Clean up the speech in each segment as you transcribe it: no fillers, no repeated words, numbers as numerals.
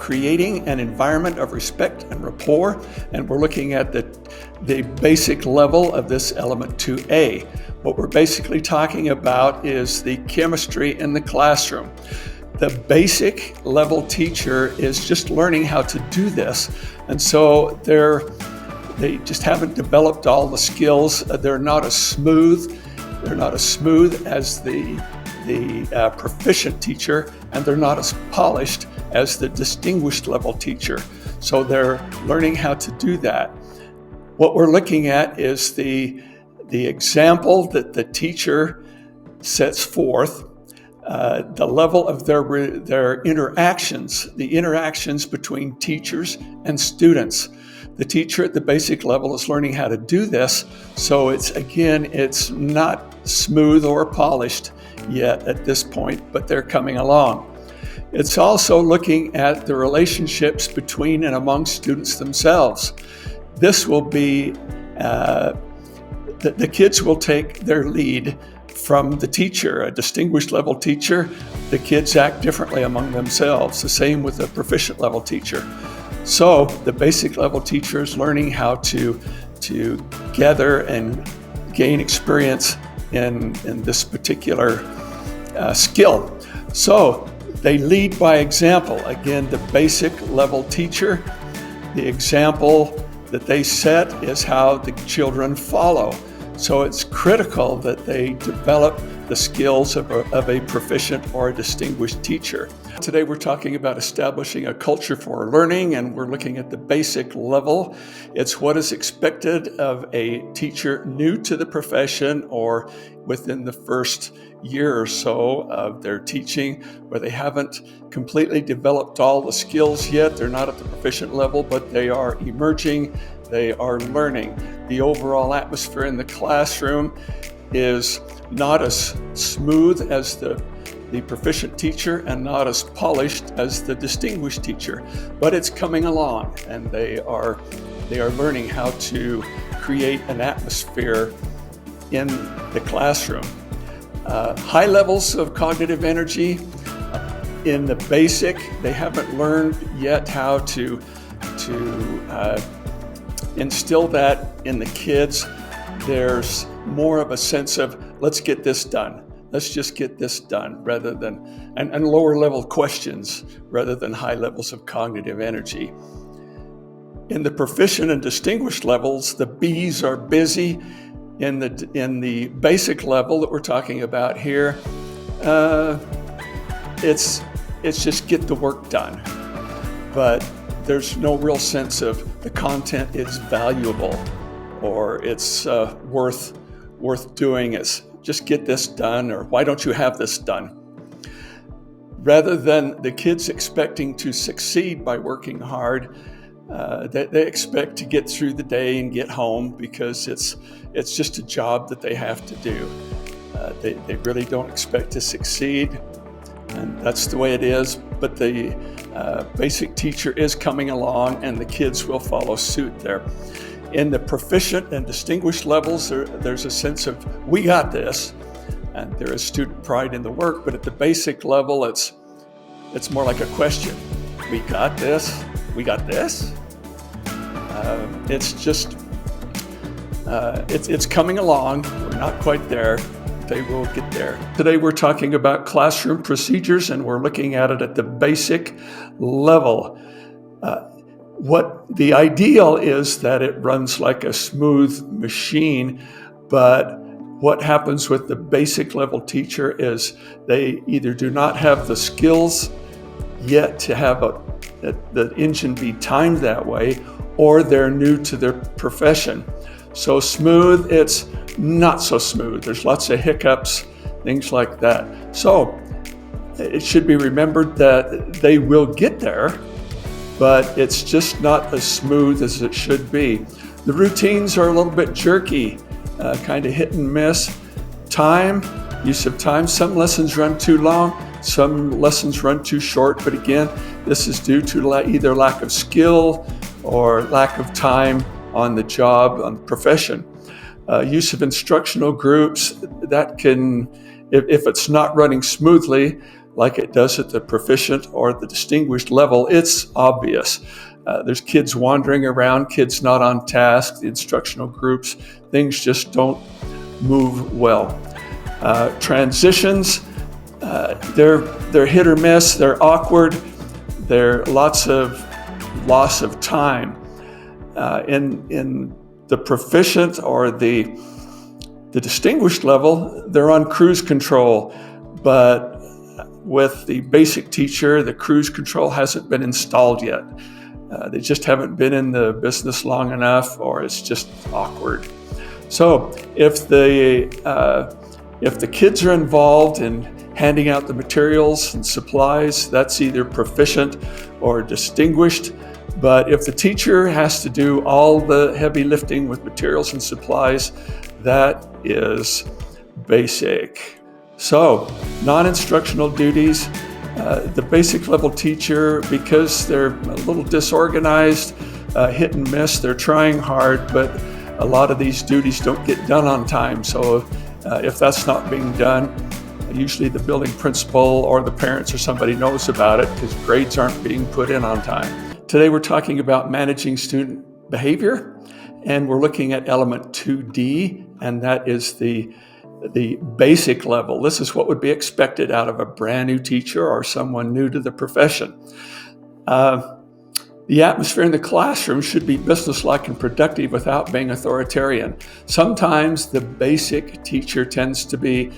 creating an environment of respect and rapport, and we're looking at the basic level of this element 2A. What we're basically talking about is the chemistry in the classroom. The basic level teacher is just learning how to do this, and so they just haven't developed all the skills. They're not as smooth as the proficient teacher, and they're not as polished as the distinguished level teacher. So they're learning how to do that. What we're looking at is the example that the teacher sets forth, the level of their interactions, the interactions between teachers and students. The teacher at the basic level is learning how to do this, so it's not smooth or polished yet at this point, but they're coming along. It's also looking at the relationships between and among students themselves. This will be, the kids will take their lead from the teacher. A distinguished level teacher, the kids act differently among themselves. The same with a proficient level teacher. So the basic level teacher is learning how to gather and gain experience in this particular skill. So they lead by example. Again, the basic level teacher, the example that they set is how the children follow. So it's critical that they develop the skills of a proficient or a distinguished teacher. Today we're talking about establishing a culture for learning, and we're looking at the basic level. It's what is expected of a teacher new to the profession or within the first year or so of their teaching, where they haven't completely developed all the skills yet. They're not at the proficient level, but they are emerging, they are learning. The overall atmosphere in the classroom is not as smooth as the proficient teacher and not as polished as the distinguished teacher, but it's coming along, and they are learning how to create an atmosphere in the classroom. High levels of cognitive energy in the basic, they haven't learned yet how to instill that in the kids. There's more of a sense of, let's get this done. Let's just get this done, rather than, and lower level questions rather than high levels of cognitive energy. In the proficient and distinguished levels, the B's are busy. In the basic level that we're talking about here, it's just get the work done. But there's no real sense of the content is valuable or it's worth doing. It's just get this done, or why don't you have this done? Rather than the kids expecting to succeed by working hard, they expect to get through the day and get home because it's just a job that they have to do. They really don't expect to succeed, and that's the way it is. But the basic teacher is coming along, and the kids will follow suit there. In the proficient and distinguished levels, there's a sense of, we got this, and there is student pride in the work. But at the basic level, it's more like a question. We got this? We got this? It's just, it's coming along. We're not quite there. They will get there. Today we're talking about classroom procedures, and we're looking at it at the basic level. What the ideal is that it runs like a smooth machine, but what happens with the basic level teacher is they either do not have the skills yet to have the engine be timed that way, or they're new to their profession. So smooth, it's not so smooth. There's lots of hiccups, things like that. So it should be remembered that they will get there, but it's just not as smooth as it should be. The routines are a little bit jerky, kind of hit and miss. Use of time. Some lessons run too long, some lessons run too short, but again, this is due to either lack of skill or lack of time on the job, on the profession. Use of instructional groups, that can, if it's not running smoothly, like it does at the proficient or the distinguished level, it's obvious. There's kids wandering around, kids not on task, the instructional groups, things just don't move well. Transitions, they're hit or miss, they're awkward, there lots of loss of time. In the proficient or the distinguished level, they're on cruise control, but with the basic teacher, the cruise control hasn't been installed yet. They just haven't been in the business long enough, or it's just awkward. So if the kids are involved in handing out the materials and supplies, that's either proficient or distinguished. But if the teacher has to do all the heavy lifting with materials and supplies, that is basic. So, non-instructional duties, the basic level teacher, because they're a little disorganized, hit and miss, they're trying hard, but a lot of these duties don't get done on time. So if that's not being done, usually the building principal or the parents or somebody knows about it because grades aren't being put in on time. Today we're talking about managing student behavior, and we're looking at element 2D, and that is the basic level. This is what would be expected out of a brand new teacher or someone new to the profession. The atmosphere in the classroom should be businesslike and productive without being authoritarian. Sometimes the basic teacher tends to be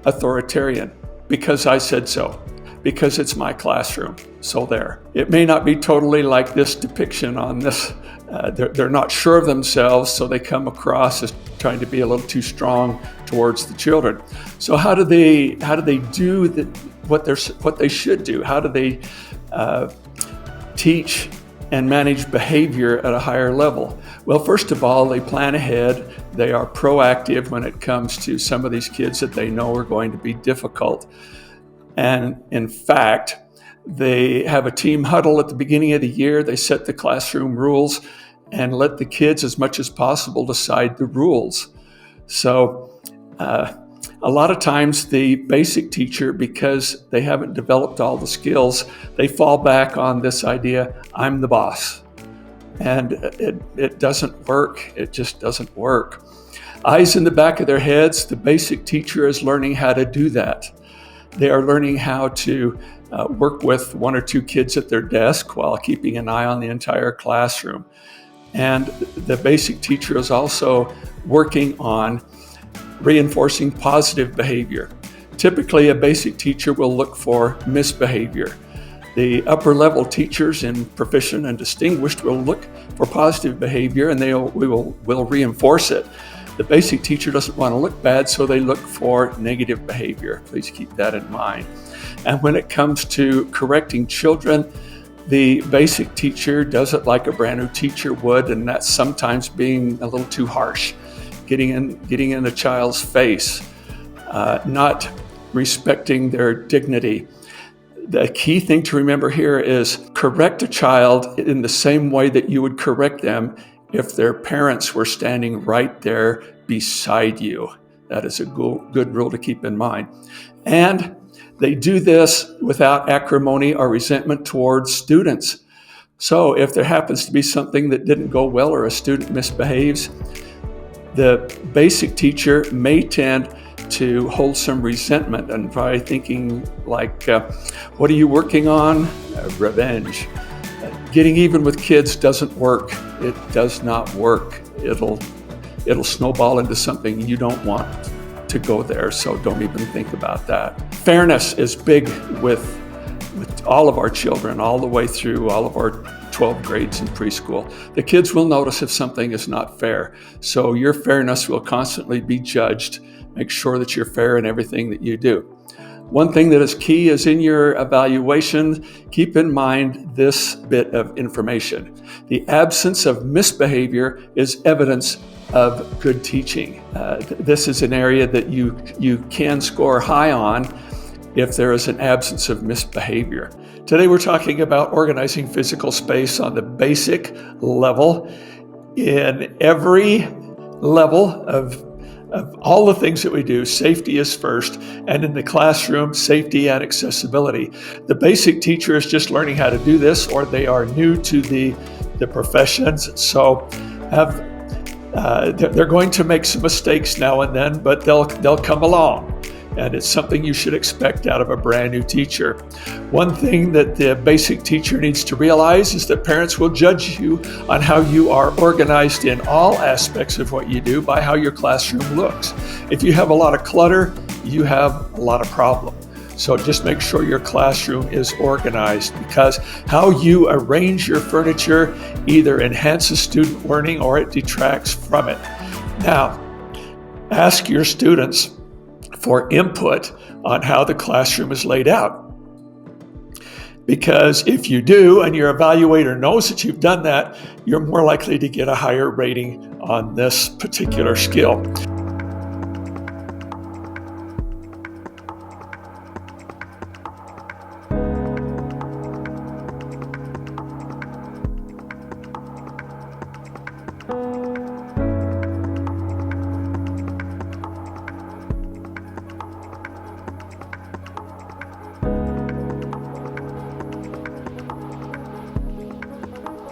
authoritarian because I said so, because it's my classroom. So there. It may not be totally like this depiction on this. They're not sure of themselves, so they come across as trying to be a little too strong towards the children. So how do they do what they should do? How do they teach and manage behavior at a higher level? Well, first of all, they plan ahead. They are proactive when it comes to some of these kids that they know are going to be difficult. And in fact, they have a team huddle at the beginning of the year. They set the classroom rules and let the kids, as much as possible, decide the rules. So a lot of times the basic teacher, because they haven't developed all the skills, they fall back on this idea, I'm the boss. And it doesn't work. It just doesn't work. Eyes in the back of their heads, the basic teacher is learning how to do that. They are learning how to work with one or two kids at their desk while keeping an eye on the entire classroom. And the basic teacher is also working on reinforcing positive behavior. Typically, a basic teacher will look for misbehavior. The upper level teachers in proficient and distinguished will look for positive behavior, and will reinforce it. The basic teacher doesn't want to look bad, so they look for negative behavior. Please keep that in mind. And when it comes to correcting children, the basic teacher does it like a brand new teacher would, and that's sometimes being a little too harsh, getting in a child's face, not respecting their dignity. The key thing to remember here is correct a child in the same way that you would correct them if their parents were standing right there beside you. That is a good rule to keep in mind. And they do this without acrimony or resentment towards students. So if there happens to be something that didn't go well or a student misbehaves, the basic teacher may tend to hold some resentment and probably thinking like, what are you working on? Revenge. Getting even with kids doesn't work. It does not work. It'll snowball into something you don't want to go there, so don't even think about that. Fairness is big with all of our children, all the way through all of our 12 grades in preschool. The kids will notice if something is not fair, so your fairness will constantly be judged. Make sure that you're fair in everything that you do. One thing that is key is in your evaluation, keep in mind this bit of information. The absence of misbehavior is evidence of good teaching. This is an area that you can score high on if there is an absence of misbehavior. Today we're talking about organizing physical space on the basic level. In every level of of all the things that we do, safety is first, and in the classroom, safety and accessibility. The basic teacher is just learning how to do this, or they are new to the professions, so they're going to make some mistakes now and then, but they'll come along. And it's something you should expect out of a brand new teacher. One thing that the basic teacher needs to realize is that parents will judge you on how you are organized in all aspects of what you do by how your classroom looks. If you have a lot of clutter, you have a lot of problem. So just make sure your classroom is organized, because how you arrange your furniture either enhances student learning or it detracts from it. Now, ask your students for input on how the classroom is laid out. Because if you do and your evaluator knows that you've done that, you're more likely to get a higher rating on this particular skill.